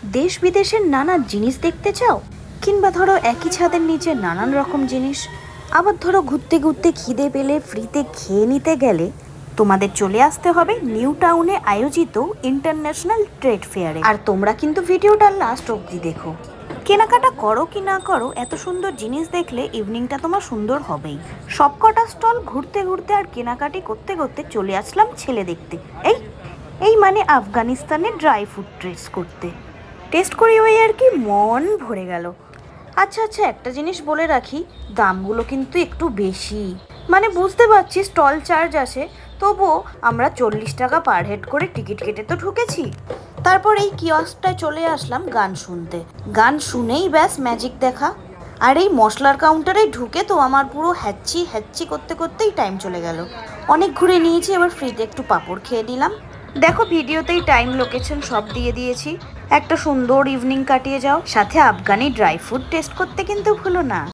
দেশ বিদেশের নানা জিনিস দেখতে চাও, কিংবা ধরো একই ছাদের নিচে নানান রকম জিনিস, আবার ধরো ঘুরতে ঘুরতে খিদে পেলে ফ্রিতে খেয়ে নিতে গেলে তোমাদের চলে আসতে হবে নিউ টাউনে আয়োজিত ইন্টারন্যাশনাল ট্রেড ফেয়ারে। আর তোমরা কিন্তু ভিডিওটা লাস্ট অবধি দেখো। কেনাকাটা করো কি না করো, এত সুন্দর জিনিস দেখলে ইভিনিংটা তোমার সুন্দর হবেই। সবকটা স্টল ঘুরতে ঘুরতে আর কেনাকাটি করতে করতে চলে আসলাম ছেলে দেখতে। এই এই মানে আফগানিস্তানের ড্রাই ফ্রুট টেস্ট করি, ওই আর কি মন ভরে গেল। আচ্ছা আচ্ছা, একটা জিনিস বলে রাখি, দামগুলো কিন্তু একটু বেশি। মানে বুঝতে পারছি স্টল চার্জ আসে, তবুও আমরা 40 টাকা পার হেড করে টিকিট কেটে তো ঢুকেছি। তারপর এই কিয়স্কটায় চলে আসলাম গান শুনতে। গান শুনেই ব্যাস ম্যাজিক দেখা। আর এই মশলার কাউন্টারে ঢুকে তো আমার পুরো হ্যাচ্ছি হ্যাচ্ছি করতে করতেই টাইম চলে গেল। অনেক ঘুরে নিয়েছি, এবার ফ্রিতে একটু পাঁপড় খেয়ে নিলাম। দেখো ভিডিওতেই টাইম লোকেশন সব দিয়ে দিয়েছি। একটা সুন্দর ইভিনিং কাটিয়ে যাও, সাথে আফগানি ড্রাই ফ্রুট টেস্ট করতে কিন্তু ভুলো না।